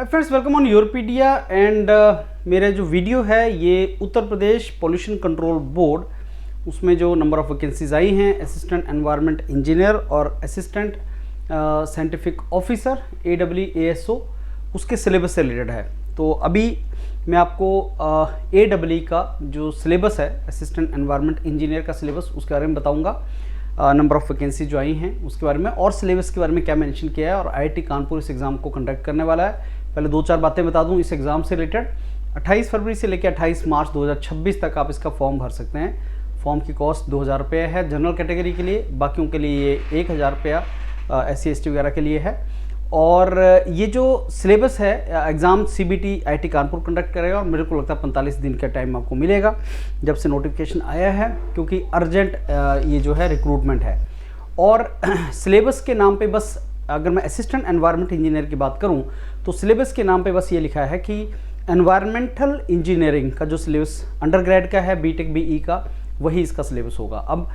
Hi friends, welcome on Yourpedia. And मेरा जो video है ये Uttar Pradesh pollution control board, उसमें जो नंबर ऑफ़ वैकेंसीज आई हैं असिस्टेंट एनवायरनमेंट इंजीनियर और असिस्टेंट साइंटिफिक ऑफिसर AEE उसके सिलेबस से रिलेटेड है। तो अभी मैं आपको AEE का जो सिलेबस है असिस्टेंट एनवायरनमेंट इंजीनियर का सिलेबस उसके बारे में बताऊंगा, नंबर ऑफ़ वैकेंसी जो आई हैं उसके बारे में और सिलेबस के बारे में क्या मेंशन किया है और IIT कानपुर इस एग्ज़ाम को कंडक्ट करने वाला है। पहले दो चार बातें बता दूं इस एग्ज़ाम से रिलेटेड। 28 फरवरी से लेकर 28 मार्च 2026 तक आप इसका फॉर्म भर सकते हैं। फॉर्म की कॉस्ट 2000 रुपये है जनरल कैटेगरी के लिए, बाकियों के लिए ये 1000 रुपया SC ST वगैरह के लिए है। और ये जो सिलेबस है exam CBT IIT Kanpur conduct करेगा और मेरे को लगता है 45 दिन का टाइम आपको मिलेगा जब से नोटिफिकेशन आया है, क्योंकि अर्जेंट ये जो है रिक्रूटमेंट है। और सिलेबस के नाम पे बस अगर मैं असिस्टेंट एनवायरनमेंट इंजीनियर की बात करूं तो सिलेबस के नाम पे बस ये लिखा है कि एनवायरमेंटल इंजीनियरिंग का जो सिलेबस अंडर ग्रेड का है BTech BE का, वही इसका सिलेबस होगा। अब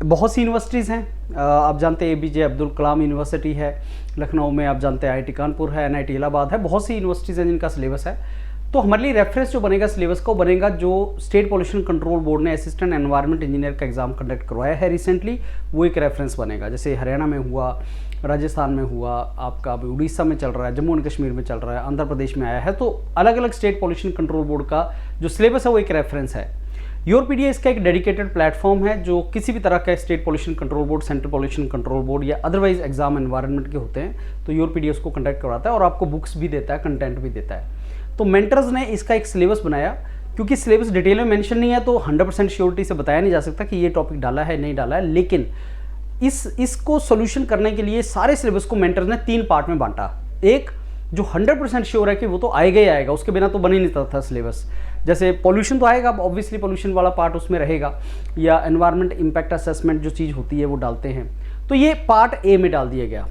बहुत सी यूनिवर्सिटीज़ हैं, आप जानते हैं APJ अब्दुल कलाम यूनिवर्सिटी है लखनऊ में, आप जानते हैं IIT कानपुर है, NIT इलाहाबाद है, बहुत सी यूनिवर्सिटीज़ हैं जिनका सिलेबस है। तो हमारे लिए रेफरेंस जो बनेगा सिलेबस का वो बनेगा जो स्टेट पोल्यूशन कंट्रोल बोर्ड ने असिस्टेंट एनवायरनमेंट इंजीनियर का एग्जाम कंडक्ट करवाया है रिसेंटली, वो एक रेफरेंस बनेगा। जैसे हरियाणा में हुआ, राजस्थान में हुआ, आपका अभी उड़ीसा में चल रहा है, जम्मू एंड कश्मीर में चल रहा है, आंध्र प्रदेश में आया है। तो अलग अलग स्टेट पोल्यूशन कंट्रोल बोर्ड का जो सिलेबस है वो एक रेफरेंस है। योरपीडिया इसका एक डेडिकेटेड प्लेटफॉर्म है जो किसी भी तरह का state pollution control board, central pollution control board या अदरवाइज एग्जाम एनवायरनमेंट के होते हैं तो योरपीडिया उसको कंडक्ट करवाता है और आपको बुक्स भी देता है, कंटेंट भी देता है। तो मेंटर्स ने इसका एक सिलेबस बनाया, क्योंकि सिलेबस डिटेल में मेंशन नहीं है तो 100% श्योरिटी से बताया नहीं जा सकता कि ये टॉपिक डाला है नहीं डाला है। लेकिन इसको सोल्यूशन करने के लिए सारे सिलेबस को मेंटर्स ने 3 पार्ट में बांटा। एक जो 100% श्योर है कि वो तो आएगा ही आएगा, उसके बिना तो बन ही नहीं था सिलेबस। जैसे पॉल्यूशन तो आएगा, ऑब्वियसली पॉल्यूशन वाला पार्ट उसमें रहेगा, या एनवायरनमेंट इम्पैक्ट असेसमेंट जो चीज़ होती है वो डालते हैं। तो ये पार्ट A में डाल दिया गया।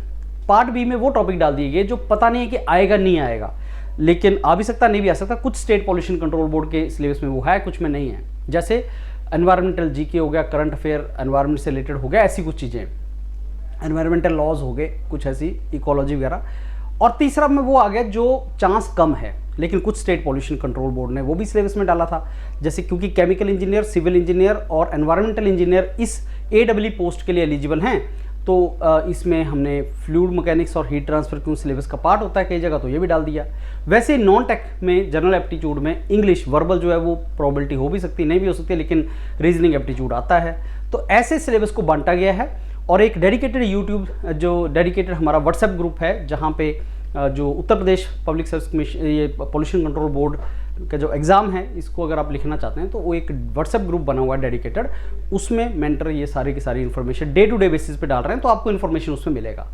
पार्ट B में वो टॉपिक डाल दिए गए जो पता नहीं है कि आएगा नहीं आएगा, लेकिन आ भी सकता नहीं भी आ सकता। कुछ स्टेट पोल्यूशन कंट्रोल बोर्ड के सिलेबस में वो है, कुछ में नहीं है। जैसे एनवायरमेंटल GK हो गया, करंट अफेयर एनवायरमेंट से रिलेटेड हो गया, ऐसी कुछ चीज़ें, एनवायरमेंटल लॉज हो गए कुछ ऐसी, इकोलॉजी वगैरह। और तीसरा में वो आ गया जो चांस कम है, लेकिन कुछ स्टेट पोल्यूशन कंट्रोल बोर्ड ने वो भी सिलेबस में डाला था। जैसे क्योंकि केमिकल इंजीनियर, सिविल इंजीनियर और एनवायरमेंटल इंजीनियर इस AEE पोस्ट के लिए एलिजिबल हैं, तो इसमें हमने फ्लूइड मैकेनिक्स और हीट ट्रांसफर क्यों सिलेबस का पार्ट होता है कई जगह, तो ये भी डाल दिया। वैसे नॉन टेक में जनरल एप्टीट्यूड में इंग्लिश वर्बल जो है वो प्रोबेबिलिटी हो भी सकती है, नहीं भी हो सकती, लेकिन रीजनिंग एप्टीट्यूड आता है। तो ऐसे सिलेबस को बांटा गया है। और एक डेडिकेटेड यूट्यूब जो डेडिकेटेड हमारा व्हाट्सएप ग्रुप है, जहाँ पे जो Uttar Pradesh public service commission, ये पोल्यूशन कंट्रोल बोर्ड का जो एग्ज़ाम है इसको अगर आप लिखना चाहते हैं तो वो एक व्हाट्सएप ग्रुप बना हुआ है डेडिकेटेड, उसमें मेंटर ये सारी की सारी information day to day basis पे डाल रहे हैं, तो आपको इन्फॉर्मेशन उसमें मिलेगा।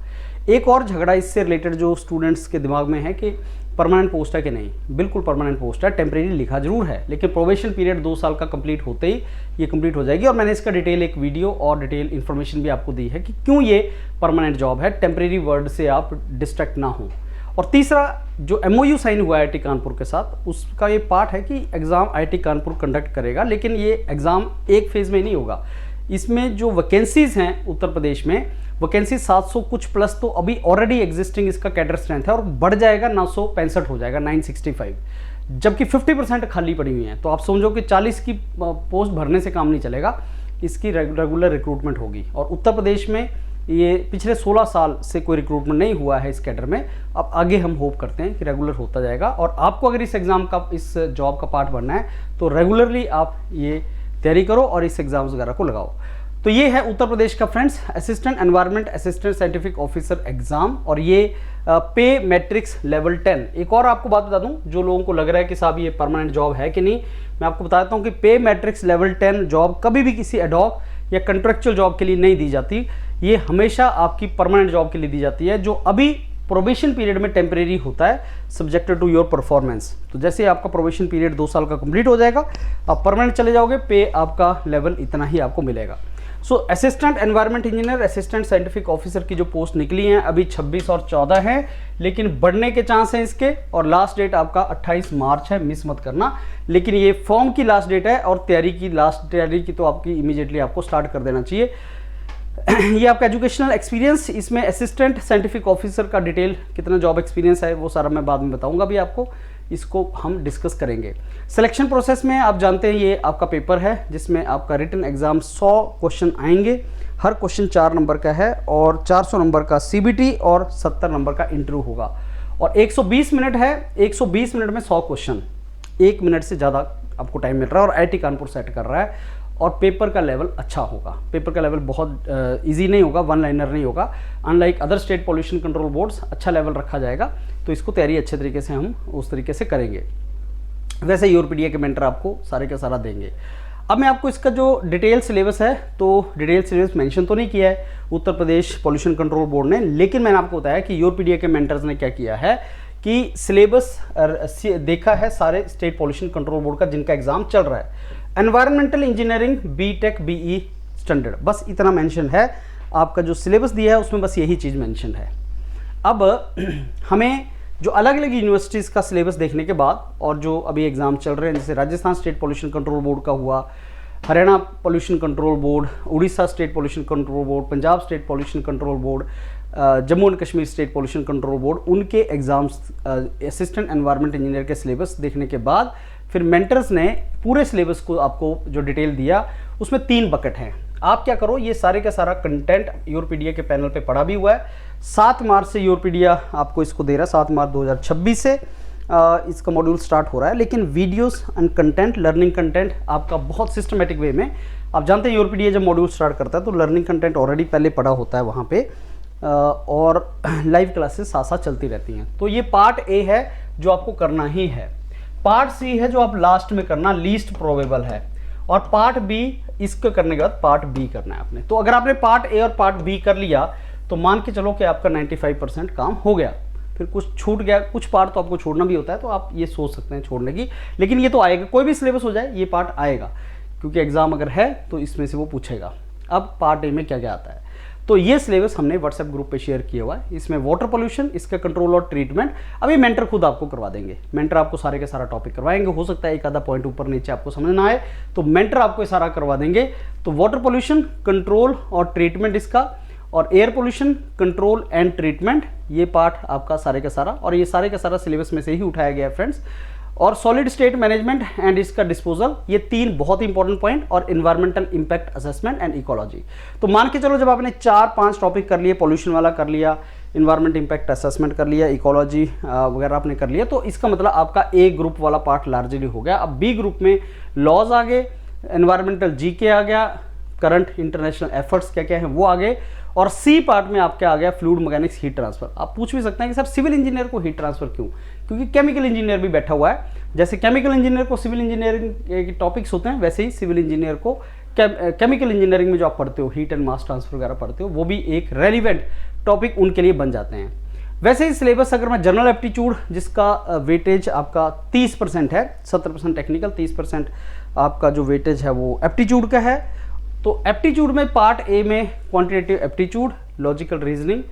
एक और झगड़ा इससे रिलेटेड जो स्टूडेंट्स के दिमाग में है कि परमानेंट पोस्ट है कि नहीं, बिल्कुल परमानेंट पोस्ट है, टेम्परेरी लिखा जरूर है, लेकिन प्रोबेशन पीरियड 2 साल का कंप्लीट होते ही ये कंप्लीट हो जाएगी। और मैंने इसका डिटेल एक वीडियो और डिटेल इन्फॉर्मेशन भी आपको दी है कि क्यों ये परमानेंट जॉब है, टेम्परेरी वर्ड से आप डिस्ट्रैक्ट ना हो। और तीसरा जो MOU साइन हुआ है IIT कानपुर के साथ, उसका ये पार्ट है कि एग्ज़ाम IIT कानपुर कंडक्ट करेगा, लेकिन ये एग्ज़ाम एक फेज़ में नहीं होगा। इसमें जो वैकेंसीज़ हैं उत्तर प्रदेश में, वैकेंसी 700 कुछ प्लस तो अभी ऑलरेडी एग्जिस्टिंग इसका कैडर स्ट्रेंथ है और बढ़ जाएगा 965 हो जाएगा 965, जबकि 50% खाली पड़ी हुई हैं। तो आप समझो कि 40 की पोस्ट भरने से काम नहीं चलेगा, इसकी रेगुलर रिक्रूटमेंट होगी। और उत्तर प्रदेश में ये पिछले 16 साल से कोई रिक्रूटमेंट नहीं हुआ है इस कैडर में। अब आगे हम होप करते हैं कि रेगुलर होता जाएगा। और आपको अगर इस एग्ज़ाम का, इस जॉब का पार्ट बनना है तो रेगुलरली आप ये तैयारी करो और इस एग्ज़ाम्स वगैरह को लगाओ। तो ये है उत्तर प्रदेश का friends assistant environment assistant scientific officer exam, और ये पे मैट्रिक्स लेवल 10। एक और आपको बात बता दूं, जो लोगों को लग रहा है कि साहब ये परमानेंट जॉब है कि नहीं, मैं आपको बता देता हूँ कि पे मैट्रिक्स लेवल 10 जॉब कभी भी किसी एडॉक या कंट्रेक्चुअल जॉब के लिए नहीं दी जाती। ये हमेशा आपकी परमानेंट जॉब के लिए दी जाती है, जो अभी प्रोबेशन पीरियड में टेम्परेरी होता है, सब्जेक्टेड टू योर परफॉर्मेंस। तो जैसे आपका प्रोबेशन पीरियड 2 साल का कंप्लीट हो जाएगा, आप परमानेंट चले जाओगे, पे आपका लेवल इतना ही आपको मिलेगा। So assistant environment engineer, assistant scientific officer की जो पोस्ट निकली हैं अभी 26 और 14 हैं, लेकिन बढ़ने के चांस हैं इसके। और लास्ट डेट आपका 28 मार्च है, मिस मत करना। लेकिन ये फॉर्म की लास्ट डेट है और तैयारी की तो आपकी इमीडिएटली आपको स्टार्ट कर देना चाहिए। ये आपका एजुकेशनल एक्सपीरियंस, इसमें असिस्टेंट साइंटिफिक ऑफिसर का डिटेल कितना जॉब एक्सपीरियंस है वो सारा मैं बाद में बताऊंगा भी आपको, इसको हम डिस्कस करेंगे। सिलेक्शन प्रोसेस में आप जानते हैं ये आपका पेपर है जिसमें आपका रिटन एग्जाम 100 क्वेश्चन आएंगे, हर क्वेश्चन 4 नंबर का है और 400 नंबर का सीबीटी और 70 नंबर का इंटरव्यू होगा और 120 मिनट है। 120 मिनट में 100 क्वेश्चन, 1 मिनट से ज़्यादा आपको टाइम मिल रहा है और आईआईटी कानपुर सेट कर रहा है और पेपर का लेवल अच्छा होगा। पेपर का लेवल बहुत इजी नहीं होगा, वन लाइनर नहीं होगा, unlike other state pollution control boards अच्छा लेवल रखा जाएगा, तो इसको तैयारी अच्छे तरीके से हम उस तरीके से करेंगे। वैसे यूरोपीडिया के मेंटर आपको सारे का सारा देंगे। अब मैं आपको इसका जो डिटेल सिलेबस है, तो डिटेल सिलेबस मेंशन तो नहीं किया है Uttar Pradesh pollution control board ने, लेकिन मैंने आपको बताया कि यूरोपीडिया के मेंटर्स ने क्या किया है कि सिलेबस देखा है सारे स्टेट पॉल्यूशन कंट्रोल बोर्ड का जिनका एग्जाम चल रहा है। Environmental engineering BTech BE standard, बस इतना मेंशन है। आपका जो सिलेबस दिया है उसमें बस यही चीज़ मेंशन है। अब हमें जो अलग अलग यूनिवर्सिटीज़ का सिलेबस देखने के बाद और जो अभी एग्ज़ाम चल रहे हैं, जैसे Rajasthan state pollution control board का हुआ, Haryana pollution control board, Orissa state pollution control board, Punjab state pollution control board, Jammu and Kashmir state pollution control board, उनके एग्ज़ाम्स असिस्टेंट एनवायरमेंट इंजीनियर के सिलेबस देखने के बाद फिर मेंटर्स ने पूरे सिलेबस को आपको जो डिटेल दिया उसमें 3 बकेट हैं। आप क्या करो, ये सारे का सारा कंटेंट यूरोपीडिया के पैनल पे पड़ा भी हुआ है। 7 मार्च से यूरोपीडिया आपको इसको दे रहा है, 7 मार्च 2026 से इसका मॉड्यूल स्टार्ट हो रहा है। लेकिन videos and content, learning content आपका बहुत सिस्टमेटिक वे में, आप जानते हैं यूरोपीडिया जब मॉड्यूल स्टार्ट करता है तो लर्निंग कंटेंट ऑलरेडी पहले पड़ा होता है वहाँ पे और लाइव क्लासेस साथ साथ चलती रहती हैं। तो ये पार्ट ए है जो आपको करना ही है। पार्ट सी है जो आप लास्ट में करना, लीस्ट प्रोबेबल है, और पार्ट बी इसको करने के बाद पार्ट बी करना है आपने। तो अगर आपने पार्ट ए और पार्ट बी कर लिया तो मान के चलो कि आपका 95% काम हो गया। फिर कुछ छूट गया, कुछ पार्ट तो आपको छोड़ना भी होता है, तो आप ये सोच सकते हैं छोड़ने की, लेकिन ये तो आएगा, कोई भी सिलेबस हो जाए ये पार्ट आएगा, क्योंकि एग्जाम अगर है तो इसमें से वो पूछेगा। अब पार्ट ए में क्या क्या आता है, तो ये सिलेबस हमने व्हाट्सएप ग्रुप पे शेयर किया हुआ है। इसमें वाटर पोल्यूशन, इसका कंट्रोल और ट्रीटमेंट अभी मेंटर खुद आपको करवा देंगे। मेंटर आपको सारे के सारा टॉपिक करवाएंगे, हो सकता है एक आधा पॉइंट ऊपर नीचे आपको समझ ना आए तो मेंटर आपको ये सारा करवा देंगे। तो वाटर पोल्यूशन कंट्रोल और ट्रीटमेंट इसका, और air pollution control and treatment, ये पार्ट आपका सारे का सारा, और ये सारे का सारा सिलेबस में से ही उठाया गया है फ्रेंड्स। और सॉलिड स्टेट मैनेजमेंट एंड इसका डिस्पोजल, ये 3 बहुत इंपॉर्टेंट पॉइंट, और environmental impact assessment and ecology. तो मान के चलो जब आपने 4-5 टॉपिक कर लिए, पॉल्यूशन वाला कर लिया, इन्वायरमेंट इंपैक्ट असेसमेंट कर लिया, इकोलॉजी वगैरह आपने कर लिया, तो इसका मतलब आपका ए ग्रुप वाला पार्ट लार्जली हो गया। अब बी ग्रुप में लॉज आ गए, एनवायरमेंटल जीके आ गया, करंट इंटरनेशनल एफर्ट्स क्या क्या है वो आ गए, और सी पार्ट में आपके आ गया फ्लूइड मैकेनिक्स हीट ट्रांसफर। आप पूछ भी सकते हैं कि सर सिविल इंजीनियर को हीट ट्रांसफर क्यों, क्योंकि केमिकल इंजीनियर भी बैठा हुआ है। जैसे केमिकल इंजीनियर को सिविल इंजीनियरिंग के टॉपिक्स होते हैं, वैसे ही सिविल इंजीनियर को केमिकल इंजीनियरिंग में जो आप पढ़ते हो, हीट एंड मास ट्रांसफर वगैरह पढ़ते हो, वो भी एक रेलिवेंट टॉपिक उनके लिए बन जाते हैं। वैसे ही सिलेबस अगर मैं जनरल एप्टीट्यूड, जिसका वेटेज आपका 30% है, 70% टेक्निकल, 30% आपका जो वेटेज है वो एप्टीट्यूड का है। तो एप्टीट्यूड में पार्ट ए में क्वांटिटेटिव एप्टीट्यूड, लॉजिकल रीजनिंग,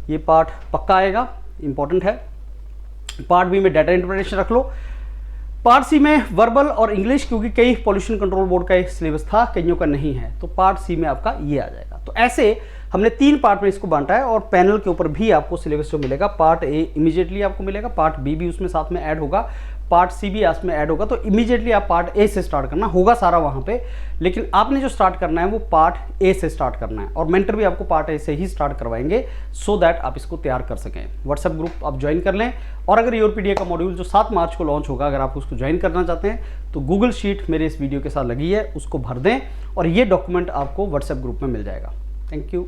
ये पार्ट पक्का आएगा, इंपॉर्टेंट है। पार्ट बी में डाटा इंटरप्रिटेशन रख लो। पार्ट सी में वर्बल और इंग्लिश, क्योंकि कई पॉल्यूशन कंट्रोल बोर्ड का सिलेबस था, कईयों का नहीं है, तो पार्ट सी में आपका ये आ जाएगा। तो ऐसे हमने 3 पार्ट में इसको बांटा है, और पैनल के ऊपर भी आपको सिलेबस जो मिलेगा, पार्ट ए इमीडिएटली आपको मिलेगा, पार्ट बी भी उसमें साथ में ऐड होगा, पार्ट सी भी इसमें ऐड होगा। तो इमीडिएटली आप पार्ट ए से स्टार्ट करना होगा सारा वहाँ पे, लेकिन आपने जो स्टार्ट करना है वो पार्ट ए से स्टार्ट करना है, और मेंटर भी आपको पार्ट ए से ही स्टार्ट करवाएंगे, सो दैट आप इसको तैयार कर सकें। व्हाट्सएप ग्रुप आप ज्वाइन कर लें, और अगर यूरोपीडिया का मॉड्यूल जो 7 मार्च को लॉन्च होगा, अगर आप उसको ज्वाइन करना चाहते हैं तो गूगल शीट मेरे इस वीडियो के साथ लगी है, उसको भर दें, और ये डॉक्यूमेंट आपको व्हाट्सएप ग्रुप में मिल जाएगा। Thank you.